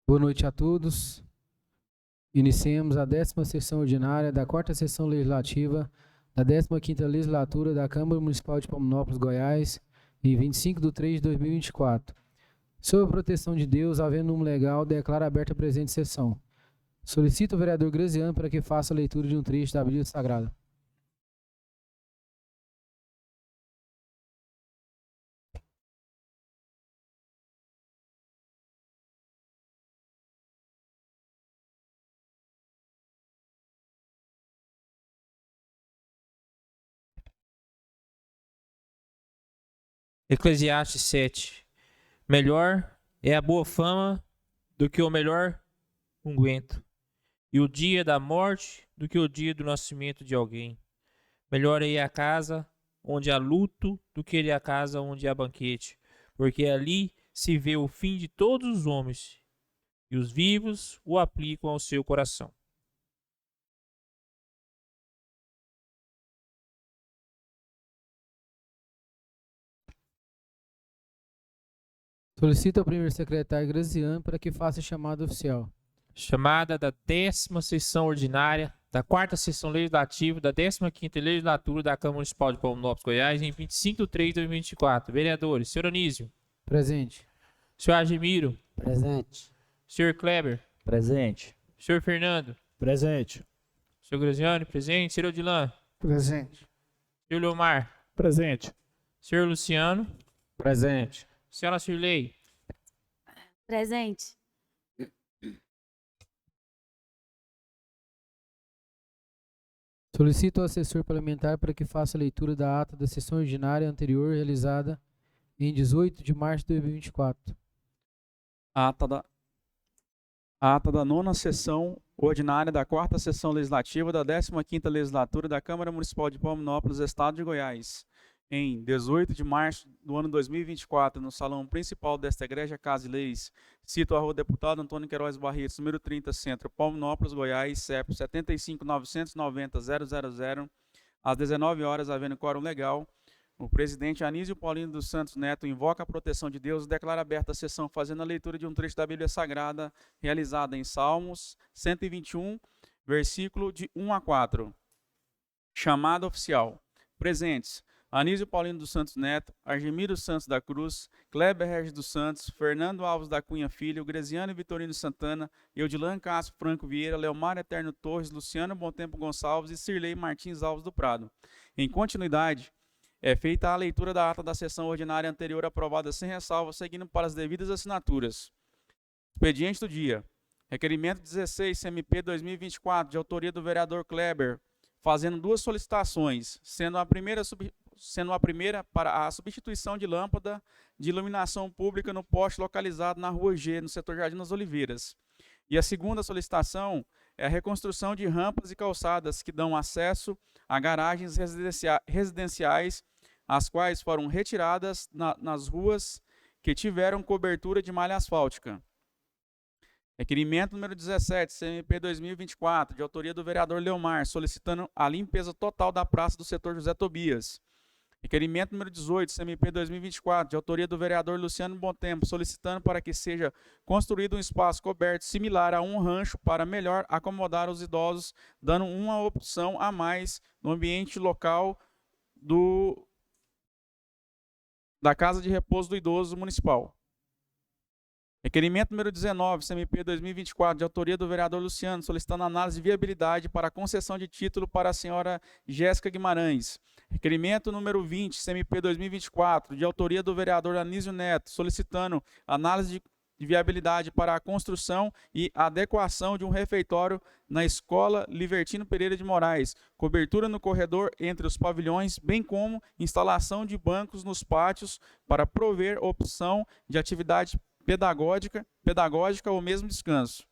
Boa noite a todos. Iniciemos a 10ª sessão ordinária da 4ª Sessão Legislativa da 15ª Legislatura da Câmara Municipal de Palminópolis, Goiás, em 25/3/2024. Sob a proteção de Deus, havendo número legal, declaro aberta a presente sessão. Solicito o vereador Graziano para que faça a leitura de um trecho da Bíblia Sagrada. Eclesiastes 7. Melhor é a boa fama do que o melhor unguento, e o dia da morte do que o dia do nascimento de alguém. Melhor é a casa onde há luto do que a casa onde há banquete, porque ali se vê o fim de todos os homens, e os vivos o aplicam ao seu coração. Solicito ao primeiro secretário Graziano para que faça a chamada oficial. Chamada da 10ª Sessão Ordinária da 4ª Sessão Legislativa da 15ª Legislatura da Câmara Municipal de Palminópolis, Goiás, em 25/3/2024. Vereadores: senhor Anísio. Presente. Senhor Admiro. Presente. Senhor Kleber. Presente. Senhor Fernando. Presente. Senhor Graziano, presente. Senhor Odilan. Presente. Senhor Leomar. Presente. Senhor Luciano. Presente. Senhora Cirlei. Presente. Solicito ao assessor parlamentar para que faça a leitura da ata da sessão ordinária anterior realizada em 18 de março de 2024. Ata da 9ª Sessão Ordinária da 4ª Sessão Legislativa da 15ª Legislatura da Câmara Municipal de Palminópolis, Estado de Goiás, em 18 de março do ano 2024, no salão principal desta Igreja Casa e Leis, cito a rua Deputado Antônio Queiroz Barretos, número 30, Centro, Palminópolis, Goiás, CEP 75.990.000, às 19 horas, havendo quórum legal. O presidente Anísio Paulino dos Santos Neto invoca a proteção de Deus e declara aberta a sessão, fazendo a leitura de um trecho da Bíblia Sagrada, realizada em Salmos 121, versículo de 1 a 4. Chamada oficial. Presentes: Anísio Paulino dos Santos Neto, Argemiro Santos da Cruz, Kleber Regis dos Santos, Fernando Alves da Cunha Filho, Graziano Vitorino Santana, Eudilan Castro Franco Vieira, Leomar Eterno Torres, Luciano Bontempo Gonçalves e Cirlei Martins Alves do Prado. Em continuidade, é feita a leitura da ata da sessão ordinária anterior aprovada sem ressalva, seguindo para as devidas assinaturas. Expediente do dia. Requerimento 16, CMP 2024, de autoria do vereador Kleber, fazendo duas solicitações, sendo a primeira para a substituição de lâmpada de iluminação pública no poste localizado na Rua G, no setor Jardim das Oliveiras. E a segunda solicitação é a reconstrução de rampas e calçadas que dão acesso a garagens residenciais, as quais foram retiradas nas ruas que tiveram cobertura de malha asfáltica. Requerimento número 17, CMP 2024, de autoria do vereador Leomar, solicitando a limpeza total da praça do setor José Tobias. Requerimento número 18, CMP 2024, de autoria do vereador Luciano Bontempo, solicitando para que seja construído um espaço coberto similar a um rancho para melhor acomodar os idosos, dando uma opção a mais no ambiente local da Casa de Repouso do Idoso Municipal. Requerimento número 19, CMP 2024, de autoria do vereador Luciano, solicitando análise de viabilidade para a concessão de título para a senhora Jéssica Guimarães. Requerimento número 20, CMP 2024, de autoria do vereador Anísio Neto, solicitando análise de viabilidade para a construção e adequação de um refeitório na Escola Libertino Pereira de Moraes, cobertura no corredor entre os pavilhões, bem como instalação de bancos nos pátios para prover opção de atividade pedagógica ou mesmo descanso.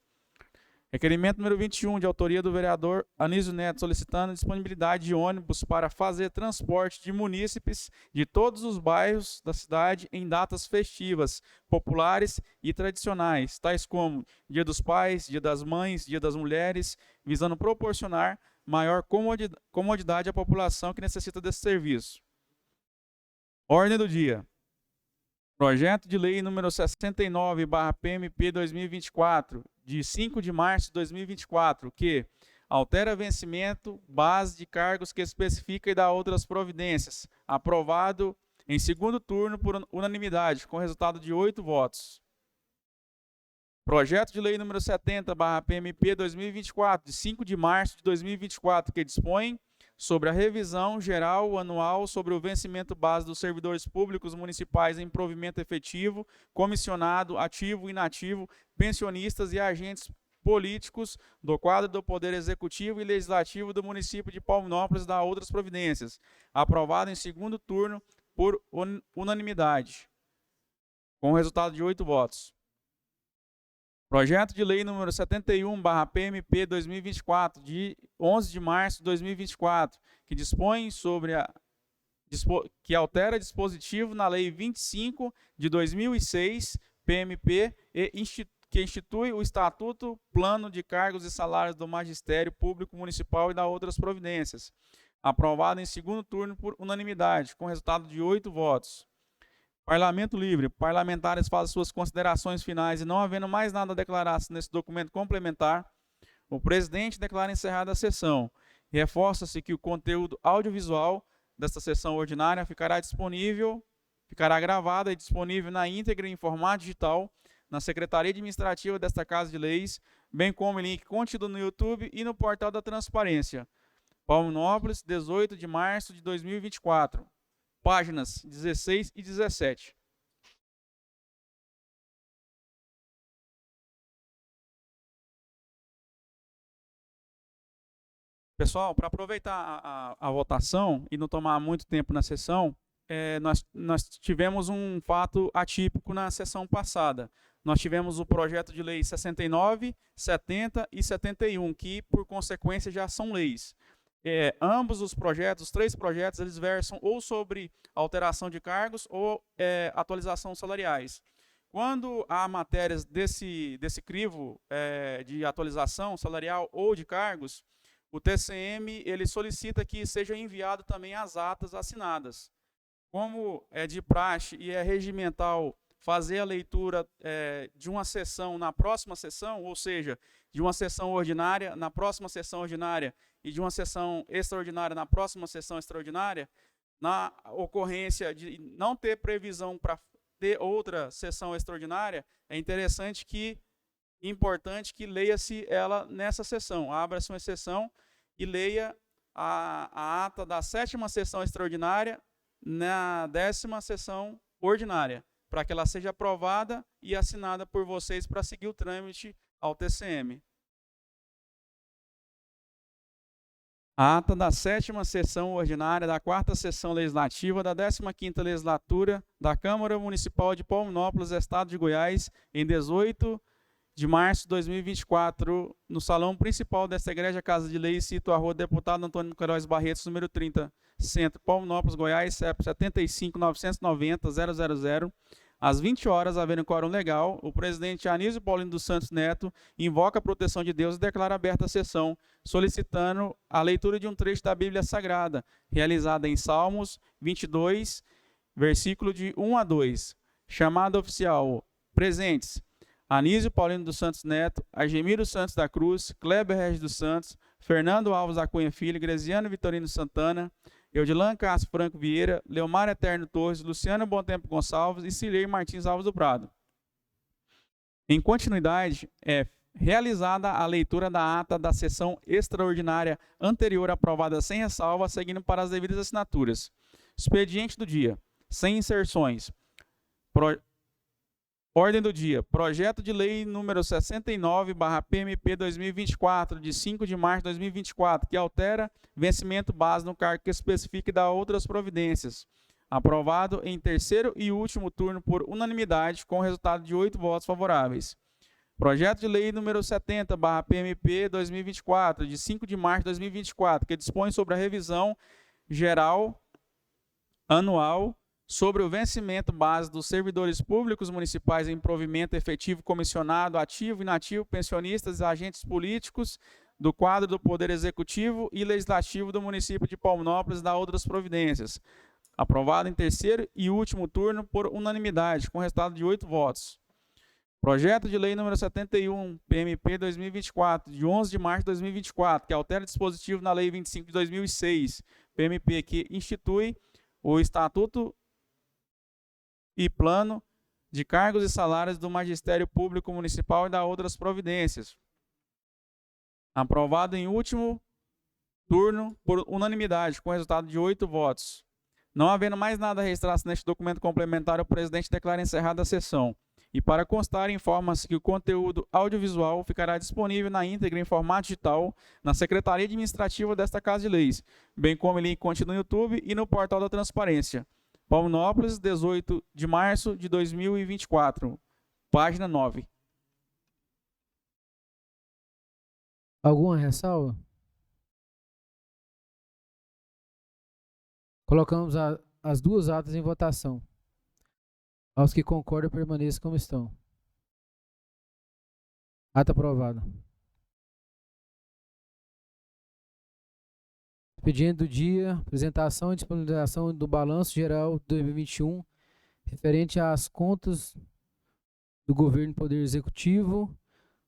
Requerimento número 21, de autoria do vereador Anísio Neto, solicitando disponibilidade de ônibus para fazer transporte de munícipes de todos os bairros da cidade em datas festivas, populares e tradicionais, tais como Dia dos Pais, Dia das Mães, Dia das Mulheres, visando proporcionar maior comodidade à população que necessita desse serviço. Ordem do dia. Projeto de lei número 69/PMP 2024, de 5 de março de 2024, que altera vencimento, base de cargos que especifica e dá outras providências. Aprovado em segundo turno por unanimidade, com resultado de 8 votos. Projeto de lei número 70/PMP 2024, de 5 de março de 2024, que dispõe sobre a revisão geral anual sobre o vencimento base dos servidores públicos municipais em provimento efetivo, comissionado, ativo, inativo, pensionistas e agentes políticos do quadro do Poder Executivo e Legislativo do município de Palminópolis, da outras providências. Aprovado em segundo turno por unanimidade, com resultado de 8 votos. Projeto de lei número 71/PMP 2024, de 11 de março de 2024, que dispõe sobre que altera dispositivo na Lei 25 de 2006, PMP, que institui o Estatuto, Plano de Cargos e Salários do Magistério Público Municipal e da outras providências. Aprovado em segundo turno por unanimidade, com resultado de 8 votos. Parlamento livre. Parlamentares fazem suas considerações finais e não havendo mais nada a declarar-se nesse documento complementar, o presidente declara encerrada a sessão. Reforça-se que o conteúdo audiovisual desta sessão ordinária ficará gravado e disponível na íntegra em formato digital na Secretaria Administrativa desta Casa de Leis, bem como em link contido no YouTube e no portal da Transparência. Palminópolis, 18 de março de 2024. Páginas 16 e 17. Pessoal, para aproveitar a votação e não tomar muito tempo na sessão, nós tivemos um fato atípico na sessão passada. Nós tivemos o projeto de lei 69, 70 e 71, que, por consequência, já são leis. Ambos os projetos, os 3 projetos, eles versam ou sobre alteração de cargos ou atualização salariais. Quando há matérias desse crivo de atualização salarial ou de cargos, o TCM ele solicita que seja enviado também as atas assinadas. Como é de praxe e é regimental fazer a leitura de uma sessão na próxima sessão, ou seja, de uma sessão ordinária na próxima sessão ordinária e de uma sessão extraordinária na próxima sessão extraordinária, na ocorrência de não ter previsão para ter outra sessão extraordinária, é importante que leia-se ela nessa sessão. Abra-se uma exceção e leia a ata da 7ª sessão extraordinária na 10ª sessão ordinária, para que ela seja aprovada e assinada por vocês para seguir o trâmite ao TCM. A ata da 7ª sessão ordinária da 4ª sessão legislativa da 15ª legislatura da Câmara Municipal de Palminópolis, Estado de Goiás, em 18 de março de 2024, no salão principal desta Igreja Casa de Leis, cito a rua Deputado Antônio Queiroz Barretos, número 30, Centro, Palminópolis, Goiás, CEP 75.990.000, às 20 horas, havendo quórum legal, o presidente Anísio Paulino dos Santos Neto invoca a proteção de Deus e declara aberta a sessão, solicitando a leitura de um trecho da Bíblia Sagrada, realizada em Salmos 22, versículo de 1 a 2. Chamada oficial. Presentes: Anísio Paulino dos Santos Neto, Argemiro Santos da Cruz, Kleber Regis dos Santos, Fernando Alves da Cunha Filho, Graziano Vitorino Santana, Eudilan Castro Franco Vieira, Leomar Eterno Torres, Luciano Bontempo Gonçalves e Cilei Martins Alves do Prado. Em continuidade, é realizada a leitura da ata da sessão extraordinária anterior aprovada sem ressalva, seguindo para as devidas assinaturas. Expediente do dia, sem inserções. Ordem do dia. Projeto de lei número 69/PMP 2024, de 5 de março de 2024, que altera vencimento base no cargo que especifica e dá outras providências. Aprovado em terceiro e último turno por unanimidade, com resultado de 8 votos favoráveis. Projeto de lei número 70/PMP 2024, de 5 de março de 2024, que dispõe sobre a revisão geral anual sobre o vencimento base dos servidores públicos municipais em provimento efetivo, comissionado, ativo, inativo, pensionistas e agentes políticos do quadro do Poder Executivo e Legislativo do município de Palminópolis, da outras providências. Aprovado em terceiro e último turno por unanimidade, com resultado de 8 votos. Projeto de Lei número 71, PMP 2024, de 11 de março de 2024, que altera dispositivo na Lei 25 de 2006, PMP, que institui o Estatuto e Plano de Cargos e Salários do Magistério Público Municipal e da outras providências. Aprovado em último turno por unanimidade, com resultado de 8 votos. Não havendo mais nada a registrar-se neste documento complementar, o presidente declara encerrada a sessão. E para constar, informa-se que o conteúdo audiovisual ficará disponível na íntegra em formato digital na Secretaria Administrativa desta Casa de Leis, bem como em link contínuo no YouTube e no Portal da Transparência. Palminópolis, 18 de março de 2024, página 9. Alguma ressalva? Colocamos as duas atas em votação. Aos que concordam, permaneçam como estão. Ata aprovada. Expediente do dia, apresentação e disponibilização do balanço geral de 2021, referente às contas do governo e poder executivo,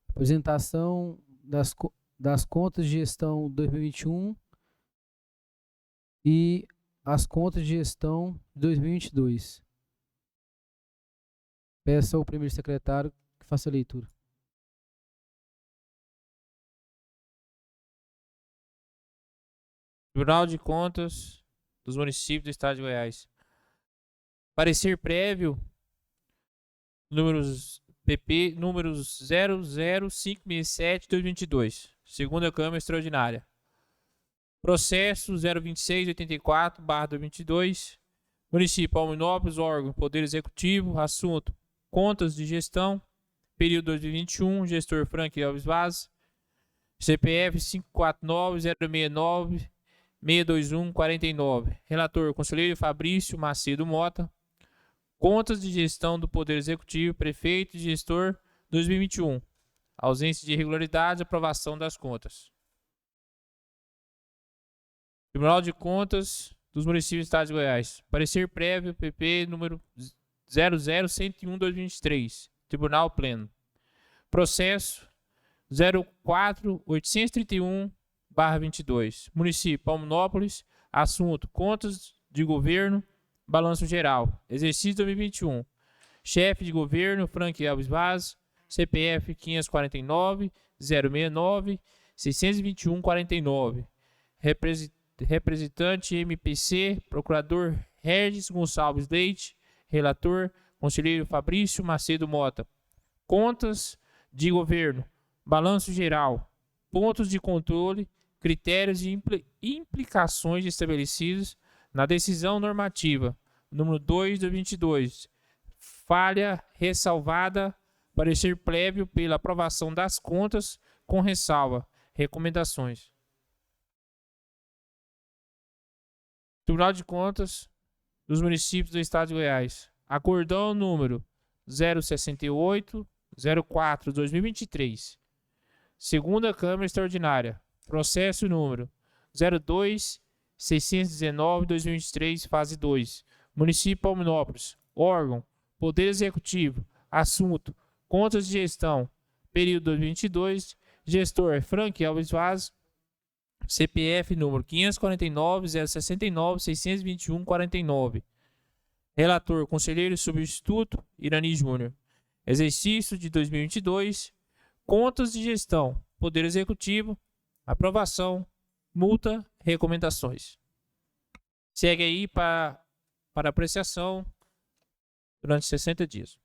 apresentação das contas de gestão 2021 e as contas de gestão de 2022. Peço ao primeiro secretário que faça a leitura. Tribunal de Contas dos Municípios do Estado de Goiás. Parecer prévio, números PP, números 00567-2022, segunda Câmara Extraordinária. Processo 02684/2022, Município Palminópolis, órgão Poder Executivo, assunto Contas de Gestão, período 2021, gestor Frank Alves Vaz, CPF 549-069-621-49. Relator, conselheiro Fabrício Macedo Mota. Contas de gestão do Poder Executivo, prefeito e gestor 2021. Ausência de irregularidades, aprovação das contas. Tribunal de Contas dos Municípios do Estado de Goiás. Parecer prévio, PP número 00101/2023. Tribunal Pleno. Processo 04831/22. Município Palminópolis. Assunto Contas de Governo, Balanço Geral. Exercício 2021. Chefe de Governo Frank Alves Vaz. CPF 549-069-621-49. Representante MPC, Procurador Regis Gonçalves Leite. Relator, Conselheiro Fabrício Macedo Mota. Contas de Governo, Balanço Geral, pontos de controle, critérios e implicações estabelecidos na decisão normativa número 2/2022. Falha ressalvada, parecer prévio pela aprovação das contas com ressalva. Recomendações. Tribunal de Contas dos Municípios do Estado de Goiás. Acordão número 06804/2023. Segunda Câmara Extraordinária. Processo número 02619/2023, fase 2. Município Palminópolis. Órgão Poder Executivo. Assunto Contas de Gestão. Período 2022. Gestor Frank Alves Vaz. CPF número 549-069-621-49. Relator, Conselheiro Substituto Irani Júnior. Exercício de 2022. Contas de Gestão. Poder Executivo. Aprovação. Multa. Recomendações. Segue aí para apreciação durante 60 dias.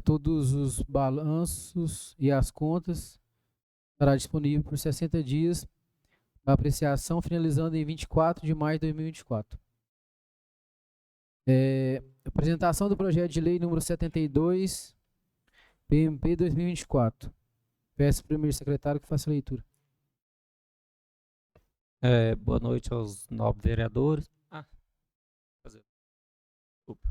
Todos os balanços e as contas estará disponível por 60 dias para apreciação, finalizando em 24 de maio de 2024. Apresentação do projeto de lei número 72, PMP 2024. Peço ao primeiro secretário que faça a leitura. Boa noite aos nobres vereadores. Desculpa.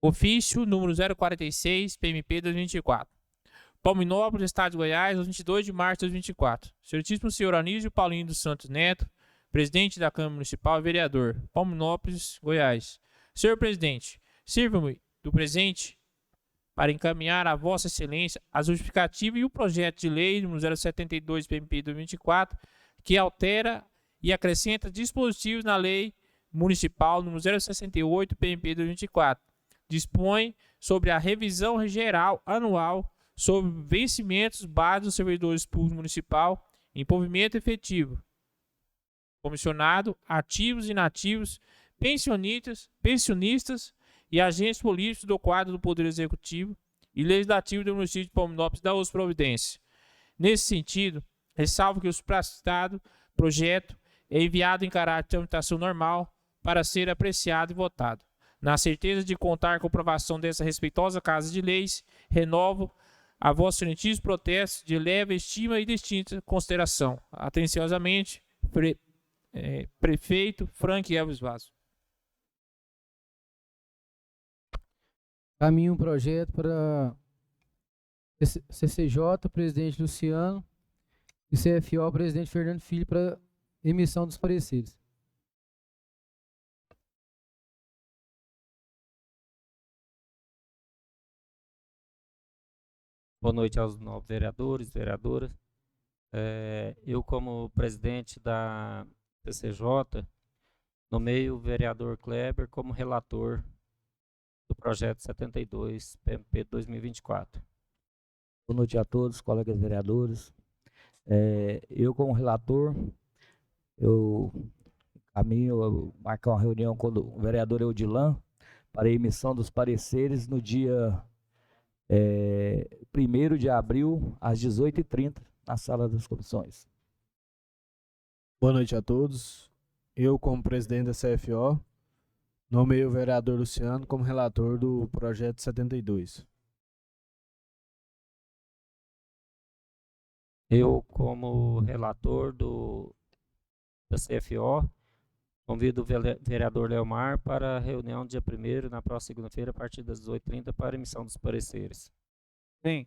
Ofício número 046, PMP 2024. Palminópolis, Estado de Goiás, 22 de março de 2024. Excelentíssimo senhor Anísio Paulinho dos Santos Neto, presidente da Câmara Municipal e vereador, Palminópolis, Goiás. Senhor presidente, sirva-me do presente para encaminhar a Vossa Excelência a justificativa e o projeto de lei número 072 PMP 2024, que altera e acrescenta dispositivos na lei municipal número 068 PMP 2024. Dispõe sobre a revisão geral anual sobre vencimentos básicos dos servidores públicos municipal em provimento efetivo, comissionado, ativos e inativos, pensionistas e agentes políticos do quadro do Poder Executivo e Legislativo do município de Palminópolis da outra providência. Nesse sentido, ressalvo que o supracitado projeto é enviado em caráter de tramitação normal para ser apreciado e votado. Na certeza de contar com a aprovação dessa respeitosa Casa de Leis, renovo a vossos excelentíssimos protestos de leve estima e distinta consideração. Atenciosamente, Prefeito Frank Elvis Vaz. Caminho um projeto para CCJ, presidente Luciano, e CFO, presidente Fernando Filho, para emissão dos pareceres. Boa noite aos novos vereadores, vereadoras. Eu, como presidente da CCJ, nomeio o vereador Kleber como relator do projeto 72, PMP 2024. Boa noite a todos, colegas vereadores. Eu, como relator, eu marcar uma reunião com o vereador Eudilan para a emissão dos pareceres no dia 1º de abril, às 18h30, na sala das comissões. Boa noite a todos. Eu, como presidente da CFO, nomeei o vereador Luciano como relator do projeto 72. Eu, como relator da CFO, convido o vereador Leomar para a reunião dia 1º, na próxima segunda-feira, a partir das 18h30, para emissão dos pareceres. Sim.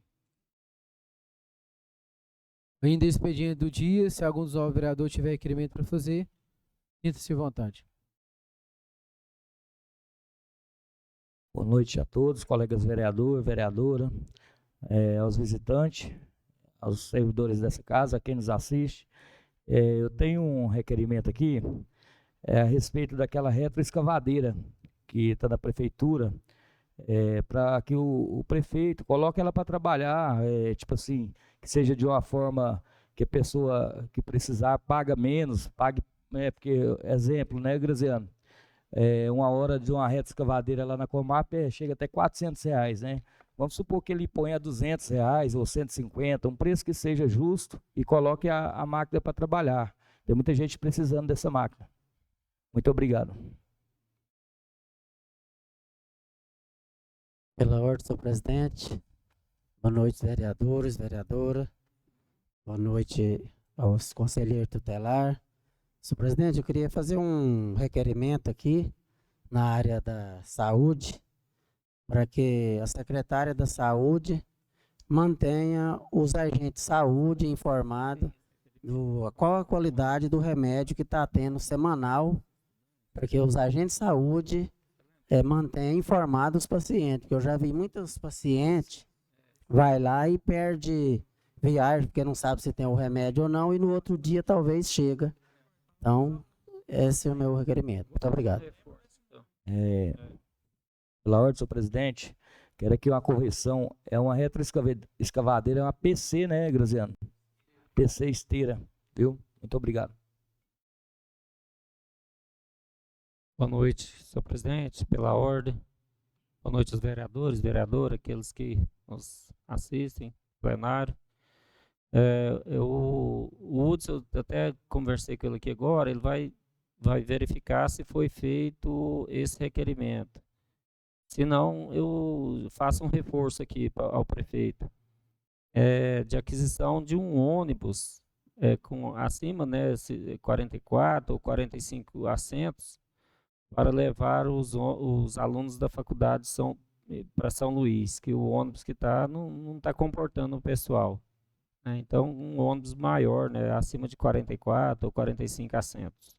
Ainda expediente do dia, se algum dos novos vereadores tiver requerimento para fazer, sinta-se à vontade. Boa noite a todos, colegas vereador, vereadora, aos visitantes, aos servidores dessa casa, a quem nos assiste. Eu tenho um requerimento aqui a respeito daquela retroescavadeira que está na prefeitura, para que o prefeito coloque ela para trabalhar, tipo assim, que seja de uma forma que a pessoa que precisar paga menos, porque, exemplo, né, Graziano? Uma hora de uma retroescavadeira lá na Comap chega até R$400, né? Vamos supor que ele ponha R$200 ou 150, um preço que seja justo e coloque a máquina para trabalhar. Tem muita gente precisando dessa máquina. Muito obrigado. Pela ordem, senhor presidente. Boa noite, vereadores, vereadora. Boa noite aos conselheiros tutelares. Senhor presidente, eu queria fazer um requerimento aqui na área da saúde, para que a secretária da saúde mantenha os agentes de saúde informados qual a qualidade do remédio que está tendo semanal, para que os agentes de saúde mantenham informados os pacientes, porque eu já vi muitos pacientes vai lá e perde viagem, porque não sabe se tem o remédio ou não, e no outro dia talvez chega. Então, esse é o meu requerimento. Muito obrigado. Pela ordem, senhor presidente, quero aqui uma correção. É uma retroescavadeira, é uma PC, né, Graziano? PC esteira, viu? Muito obrigado. Boa noite, senhor presidente, pela ordem. Boa noite aos vereadores, vereadoras, aqueles que nos assistem, plenário. O Hudson, eu até conversei com ele aqui agora, ele vai verificar se foi feito esse requerimento. Se não, eu faço um reforço aqui ao prefeito. De aquisição de um ônibus com acima, né, 44 ou 45 assentos, para levar os alunos da faculdade para São Luís, que o ônibus que está não está comportando o pessoal, né? Então, um ônibus maior, né, acima de 44 ou 45 assentos.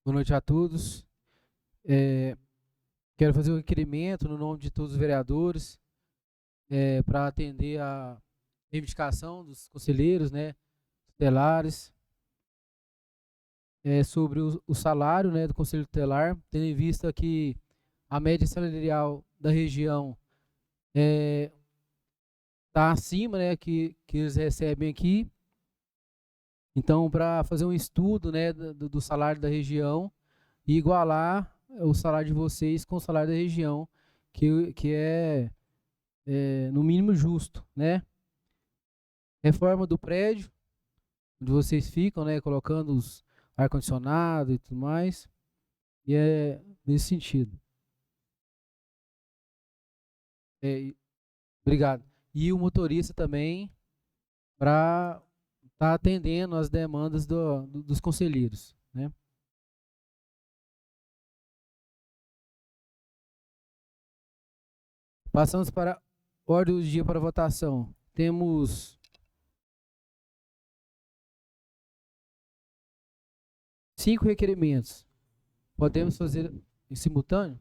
Boa noite a todos. Quero fazer um requerimento no nome de todos os vereadores para atender a reivindicação dos conselheiros, né, tutelares, sobre o salário, né, do conselho tutelar, tendo em vista que a média salarial da região está acima, né, que eles recebem aqui. Então, para fazer um estudo, né, do salário da região e igualar o salário de vocês com o salário da região, que é no mínimo justo, né? Reforma do prédio, onde vocês ficam, né, colocando os ar-condicionado e tudo mais, e é nesse sentido. Obrigado. E o motorista também, para estar atendendo às demandas dos conselheiros, né? Passamos para a ordem do dia para votação. Temos 5 requerimentos. Podemos fazer em simultâneo?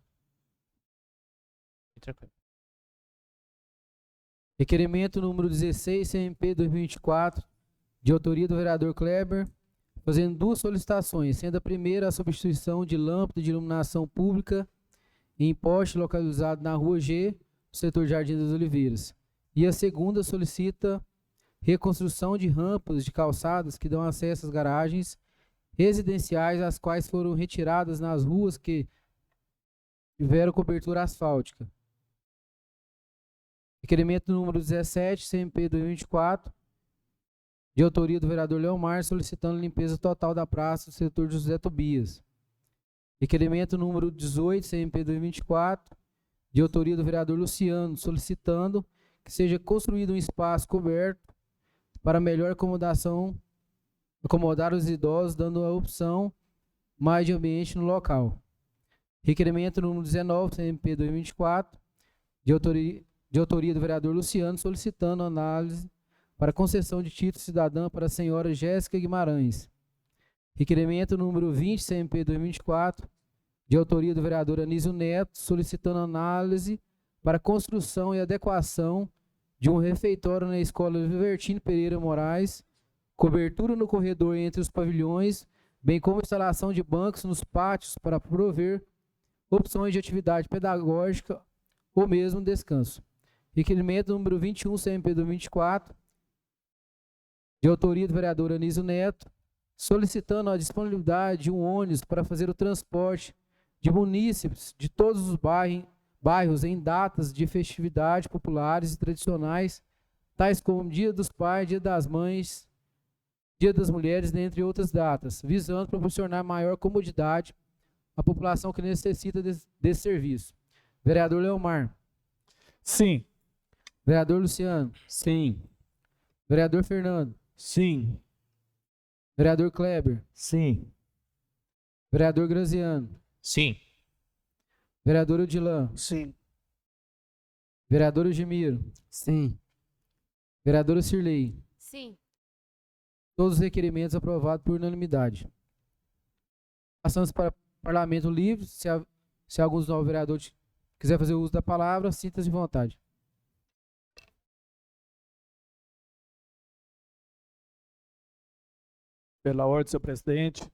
Requerimento número 16, CMP 2024, de autoria do vereador Kleber, fazendo 2 solicitações, sendo a primeira a substituição de lâmpada de iluminação pública em poste localizado na Rua G, no setor Jardim das Oliveiras. E a segunda solicita reconstrução de rampas de calçadas que dão acesso às garagens residenciais, as quais foram retiradas nas ruas que tiveram cobertura asfáltica. Requerimento número 17, CMP 2024, de autoria do vereador Leomar, solicitando limpeza total da praça do setor José Tobias. Requerimento número 18, CMP 2024, de autoria do vereador Luciano, solicitando que seja construído um espaço coberto para melhor acomodar os idosos, dando a opção mais de ambiente no local. Requerimento número 19, CMP 2024, de autoria do vereador Luciano, solicitando análise para concessão de título cidadã para a senhora Jéssica Guimarães. Requerimento número 20, CMP 2024, de autoria do vereador Anísio Neto, solicitando análise para construção e adequação de um refeitório na escola Vivertino Pereira Moraes, cobertura no corredor entre os pavilhões, bem como instalação de bancos nos pátios para prover opções de atividade pedagógica ou mesmo descanso. Requerimento número 21, CMP 2024, de autoria do vereador Anísio Neto, solicitando a disponibilidade de um ônibus para fazer o transporte de munícipes de todos os bairros em datas de festividade populares e tradicionais, tais como Dia dos Pais, Dia das Mães, Dia das Mulheres, dentre outras datas, visando proporcionar maior comodidade à população que necessita desse serviço. Vereador Leomar. Sim. Vereador Luciano. Sim. Vereador Fernando. Sim. Vereador Kleber. Sim. Vereador Graziano. Sim. Vereador Odilã. Sim. Vereador Ogimiro. Sim. Vereadora Cirlei. Sim. Todos os requerimentos aprovados por unanimidade. Passamos para Parlamento Livre. Se alguns novos vereadores quiser fazer uso da palavra, sinta-se à vontade. Pela ordem, senhor presidente.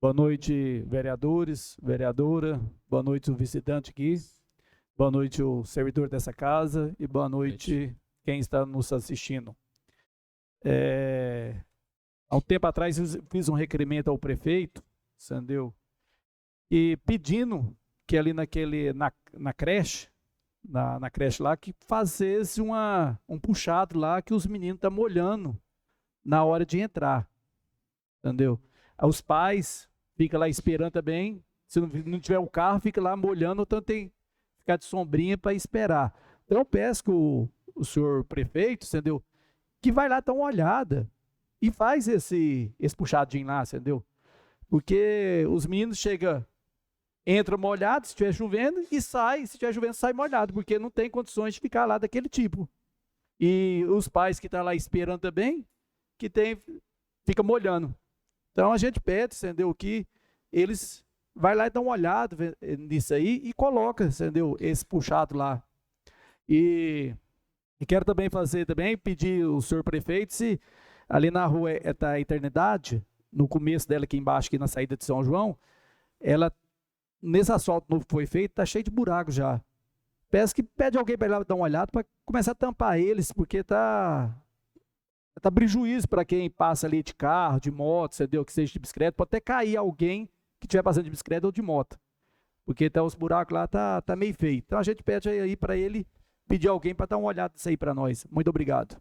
Boa noite, vereadores, vereadora. Boa noite, o visitante aqui. Boa noite, o servidor dessa casa. E boa noite, quem está nos assistindo. Há um tempo atrás, eu fiz um requerimento ao prefeito, entendeu? E pedindo que ali na creche, na creche lá, que fazesse um puxado lá que os meninos estão molhando na hora de entrar, entendeu? Os pais ficam lá esperando também, se não tiver o carro, fica lá molhando, então tem que ficar de sombrinha para esperar. Então eu peço que o senhor prefeito, entendeu? Que vai lá dar uma olhada e faz esse puxadinho lá, entendeu? Porque os meninos entram molhados se estiver chovendo e se estiver chovendo, sai molhado, porque não tem condições de ficar lá daquele tipo. E os pais que estão lá esperando também, fica molhando. Então a gente pede, entendeu, que eles vai lá e dão uma olhada nisso aí e coloca, entendeu, esse puxado lá. E quero também pedir o senhor prefeito, se ali na rua da Eternidade, no começo dela aqui embaixo, aqui na saída de São João, nesse asfalto novo que foi feito, tá cheio de buraco já. Peço que pede alguém para ir lá dar uma olhada para começar a tampar eles, porque tá prejuízo para quem passa ali de carro, de moto, entendeu? Que seja de bicicleta, pode até cair alguém que estiver passando de bicicleta ou de moto. Porque os buracos lá tá meio feio. Então a gente pede aí para ele pedir alguém para dar uma olhada nisso aí para nós. Muito obrigado.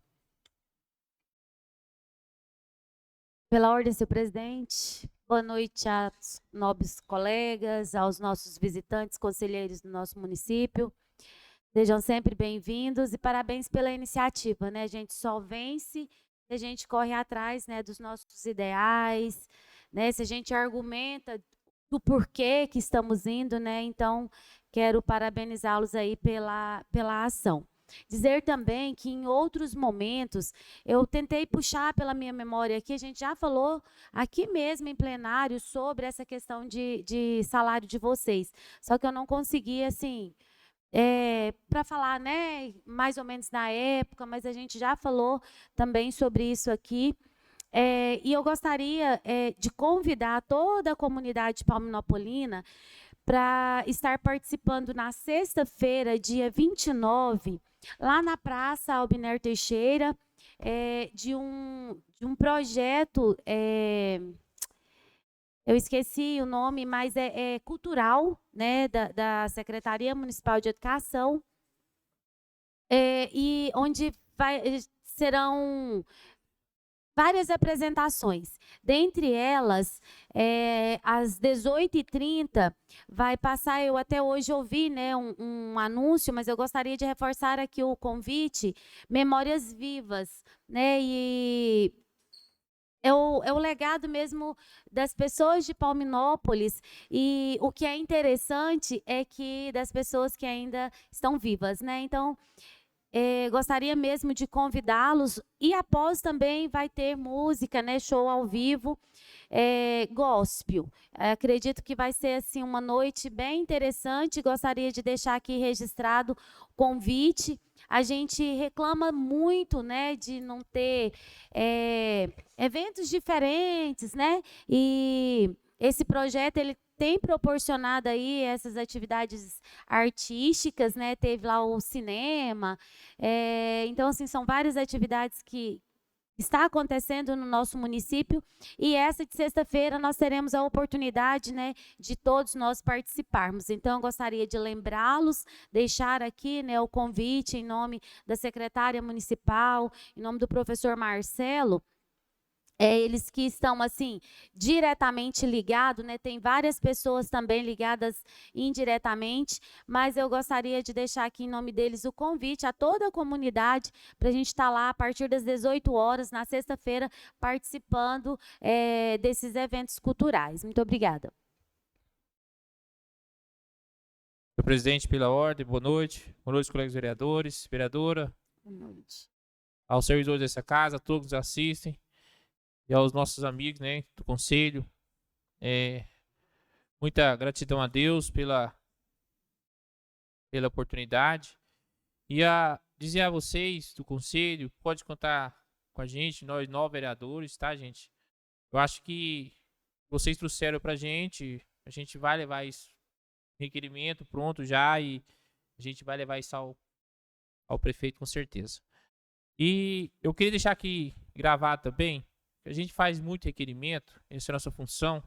Pela ordem, senhor presidente. Boa noite aos nobres colegas, aos nossos visitantes, conselheiros do nosso município. Sejam sempre bem-vindos e parabéns pela iniciativa, né? A gente só vence se a gente corre atrás, né, dos nossos ideais, né? Se a gente argumenta do porquê que estamos indo, né? Então, quero parabenizá-los aí pela ação. Dizer também que em outros momentos, eu tentei puxar pela minha memória aqui, a gente já falou aqui mesmo em plenário sobre essa questão de salário de vocês, só que eu não consegui, assim, para falar, né, mais ou menos na época, mas a gente já falou também sobre isso aqui. E eu gostaria de convidar toda a comunidade palminopolina para estar participando na sexta-feira, dia 29, lá na Praça Albiner Teixeira, de um projeto, eu esqueci o nome, mas é cultural, né, da Secretaria Municipal de Educação, e onde serão várias apresentações. Dentre elas, às 18h30, vai passar, eu até hoje ouvi, né, um anúncio, mas eu gostaria de reforçar aqui o convite, Memórias Vivas, né, e é o legado mesmo das pessoas de Palminópolis, e o que é interessante é que das pessoas que ainda estão vivas, né, então gostaria mesmo de convidá-los, e após também vai ter música, né, show ao vivo, gospel. Acredito que vai ser assim uma noite bem interessante, gostaria de deixar aqui registrado o convite. A gente reclama muito, né, de não ter eventos diferentes, né, e esse projeto ele tem proporcionado aí essas atividades artísticas, né? Teve lá o cinema, então assim são várias atividades que está acontecendo no nosso município, e essa de sexta-feira nós teremos a oportunidade, né, de todos nós participarmos. Então eu gostaria de lembrá-los, deixar aqui, né, o convite em nome da secretária municipal, em nome do professor Marcelo. Eles que estão assim diretamente ligados, né? Tem várias pessoas também ligadas indiretamente, mas eu gostaria de deixar aqui em nome deles o convite a toda a comunidade para a gente estar lá a partir das 18 horas na sexta-feira participando desses eventos culturais. Muito obrigada. Senhor presidente, pela ordem, boa noite. Boa noite, colegas vereadores, vereadora. Boa noite. Aos servidores dessa casa, a todos que nos assistem. E aos nossos amigos, né, do conselho, muita gratidão a Deus pela oportunidade, e dizer a vocês do conselho, pode contar com a gente, nós 9 vereadores, tá, gente? Eu acho que vocês trouxeram pra gente, a gente vai levar isso, requerimento pronto já, e a gente vai levar isso ao prefeito com certeza. E eu queria deixar aqui gravado também, a gente faz muito requerimento, essa é a nossa função,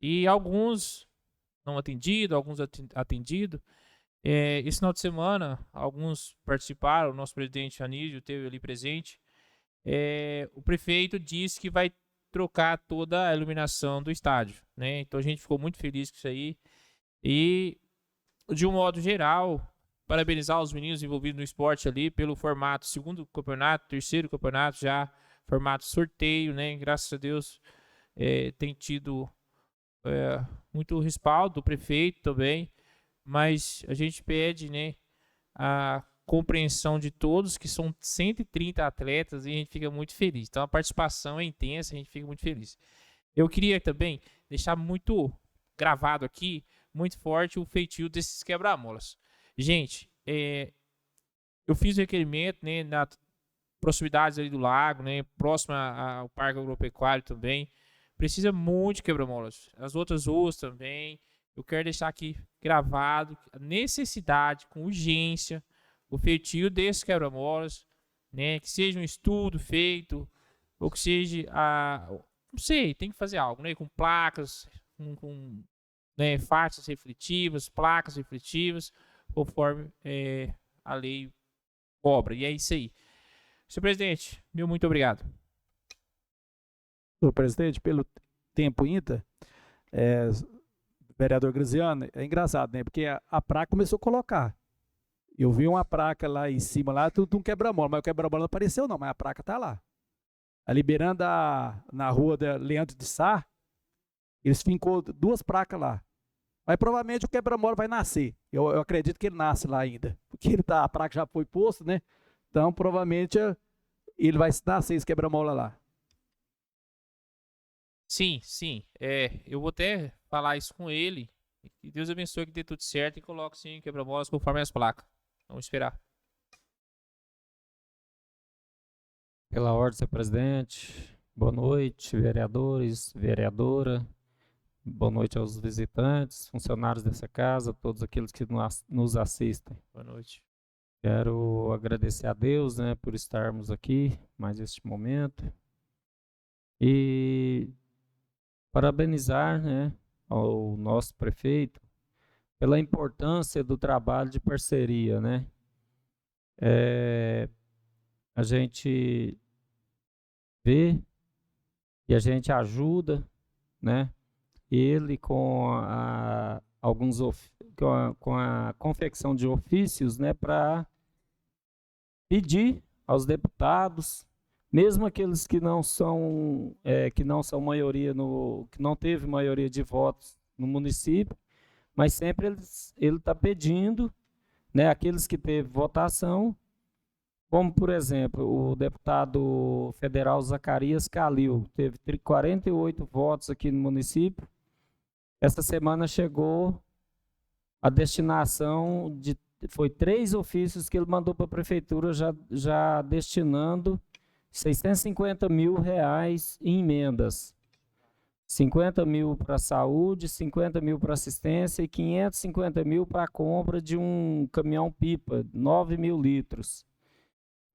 e alguns não atendidos, alguns atendidos, Esse final de semana, alguns participaram, o nosso presidente Anísio esteve ali presente. O prefeito disse que vai trocar toda a iluminação do estádio, né? Então a gente ficou muito feliz com isso aí. E, de um modo geral, parabenizar os meninos envolvidos no esporte ali pelo formato segundo campeonato, terceiro campeonato já, formato sorteio, né? Graças a Deus tem tido muito respaldo do prefeito também, mas a gente pede, né, a compreensão de todos, que são 130 atletas, e a gente fica muito feliz. Então a participação é intensa, a gente fica muito feliz. Eu queria também deixar muito gravado aqui, muito forte, o feitio desses quebra-molas. Gente, eu fiz o requerimento, né, na proximidades ali do lago, né, próximo ao Parque Agropecuário também. Precisa muito de quebra-molas. As outras ruas também. Eu quero deixar aqui gravado a necessidade, com urgência, o feitio desses quebra-molas, né, que seja um estudo feito, ou que seja, não sei, tem que fazer algo, né, com placas, com né, faixas refletivas, placas refletivas, conforme a lei cobra. E é isso aí. Senhor presidente, meu muito obrigado. Senhor presidente, pelo tempo ímpar, vereador Graziano, é engraçado, né? Porque a placa começou a colocar. Eu vi uma placa lá em cima, lá, tudo um quebra-mola, mas o quebra-mola não apareceu não, mas a placa tá lá. Liberando na rua da Leandro de Sá, eles fincou 2 placas lá. Mas provavelmente o quebra-mola vai nascer. Eu acredito que ele nasce lá ainda. Porque a placa já foi posta, né? Então, provavelmente, ele vai nascer esse quebra-mola lá. Sim. Eu vou até falar isso com ele. Que Deus abençoe, que dê tudo certo e coloque sim quebra-molas conforme as placas. Vamos esperar. Pela ordem, senhor presidente. Boa noite, vereadores, vereadora. Boa noite aos visitantes, funcionários dessa casa, todos aqueles que nos assistem. Boa noite. Quero agradecer a Deus, né, por estarmos aqui mais este momento. E parabenizar, né, ao nosso prefeito pela importância do trabalho de parceria, né? A gente vê e a gente ajuda, né? Ele com com a confecção de ofícios, né, para pedir aos deputados, mesmo aqueles que não são maioria que não teve maioria de votos no município, mas sempre ele está pedindo, né, aqueles que teve votação, como por exemplo o deputado federal Zacarias Calil, teve 48 votos aqui no município. Essa semana chegou a destinação foi 3 ofícios que ele mandou para a prefeitura já destinando R$650 mil em emendas. 50 mil para saúde, 50 mil para assistência e 550 mil para a compra de um caminhão-pipa, 9 mil litros.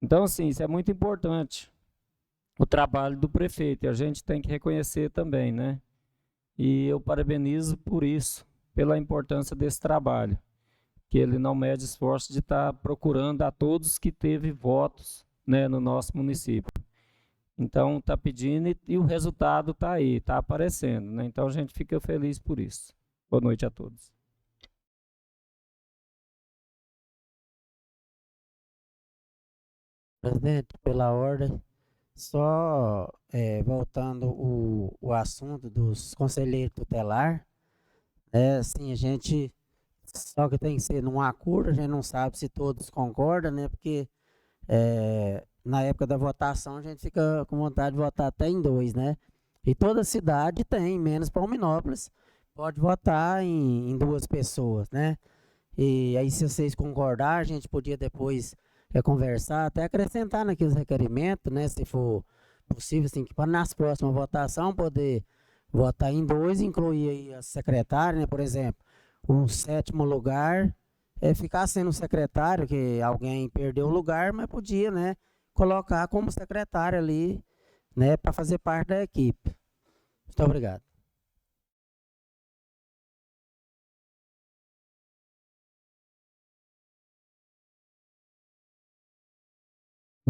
Então, assim, isso é muito importante, o trabalho do prefeito, e a gente tem que reconhecer também, né? E eu parabenizo por isso, pela importância desse trabalho, que ele não mede esforço de estar procurando a todos que teve votos, né, no nosso município. Então, está pedindo e o resultado está aí, está aparecendo, né? Então, a gente fica feliz por isso. Boa noite a todos. Presidente, pela ordem, só voltando o assunto dos conselheiros tutelar, assim, a gente, só que tem que ser num acordo, a gente não sabe se todos concordam, né, porque na época da votação a gente fica com vontade de votar até em 2, né, e toda cidade tem, menos Palminópolis, pode votar em 2 pessoas, né, e aí se vocês concordarem, a gente podia depois conversar, até acrescentar naqueles requerimentos, né, se for possível, assim, que para nas próximas votações poder votar em 2, incluir aí a secretária, né, por exemplo, o 7º lugar ficar sendo secretário, que alguém perdeu o lugar, mas podia, né, colocar como secretário ali, né, para fazer parte da equipe. Muito obrigado.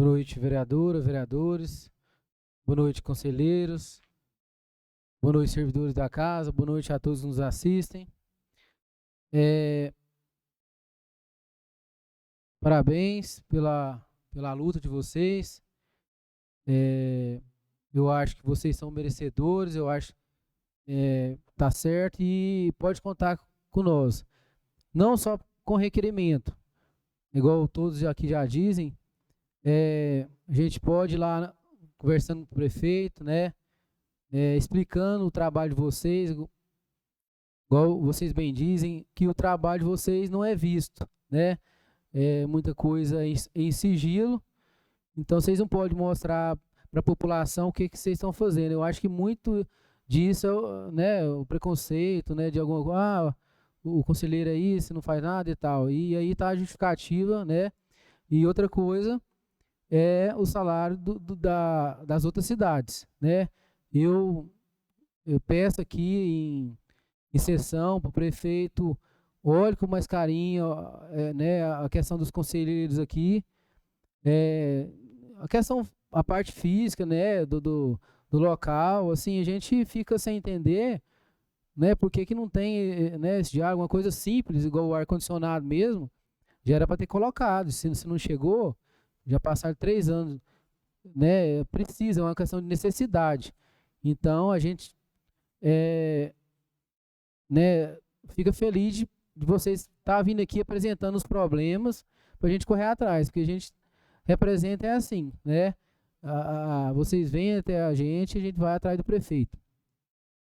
Boa noite, vereadora, vereadores. Boa noite, conselheiros. Boa noite, servidores da casa. Boa noite a todos que nos assistem. Parabéns pela luta de vocês. Eu acho que vocês são merecedores. Eu acho que tá certo e pode contar com nós. Não só com requerimento, igual todos aqui já dizem. A gente pode ir lá conversando com o prefeito, né? Explicando o trabalho de vocês, igual vocês bem dizem, que o trabalho de vocês não é visto, né? Muita coisa em sigilo, então vocês não podem mostrar para a população o que vocês estão fazendo. Eu acho que muito disso é, né, o preconceito, né, de alguma coisa, o conselheiro é isso, não faz nada e tal, e aí tá a justificativa, né? E outra coisa é o salário das outras cidades, né? Eu peço aqui em sessão para o prefeito, olhe com mais carinho, né, a questão dos conselheiros aqui, a parte física, né, do local, assim, a gente fica sem entender, né, por que não tem, né, esse diálogo, uma coisa simples, igual o ar-condicionado mesmo, já era para ter colocado, se não chegou, já passaram 3 anos, né, precisa, é uma questão de necessidade. Então, a gente né, fica feliz de vocês estar vindo aqui apresentando os problemas para a gente correr atrás, porque a gente representa assim, né? Vocês vêm até a gente vai atrás do prefeito.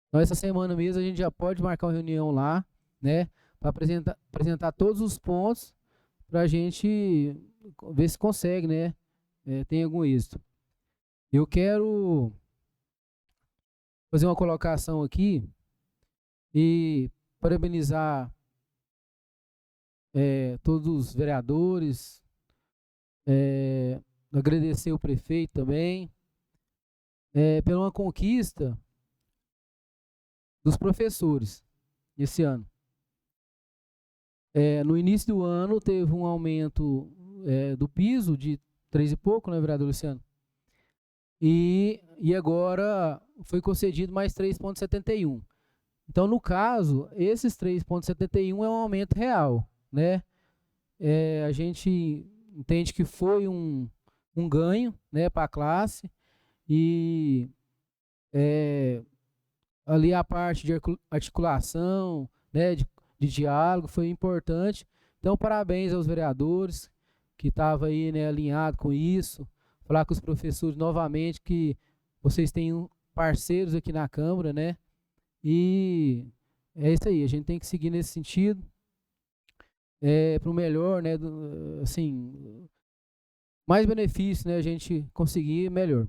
Então, essa semana mesmo a gente já pode marcar uma reunião lá, né? Para apresentar todos os pontos para a gente ver se consegue, né? Tem algum êxito. Eu quero fazer uma colocação aqui e parabenizar todos os vereadores, agradecer o prefeito também, pela uma conquista dos professores esse ano. No início do ano teve um aumento do piso de 3 e pouco, né, vereador Luciano? E agora foi concedido mais 3,71. Então, no caso, esses 3,71 é um aumento real, né? A gente entende que foi um ganho, né, para a classe e ali a parte de articulação, né, de diálogo foi importante. Então, parabéns aos vereadores que estavam aí, né, alinhados com isso. Falar com os professores novamente que vocês têm parceiros aqui na Câmara, né? E é isso aí, a gente tem que seguir nesse sentido, para o melhor, né? Assim, mais benefício, né? A gente conseguir melhor.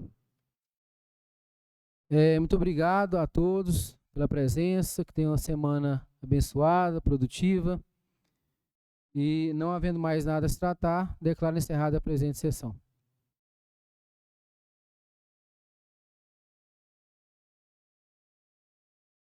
Muito obrigado a todos pela presença, que tenham uma semana abençoada, produtiva. E não havendo mais nada a se tratar, declaro encerrada a presente sessão.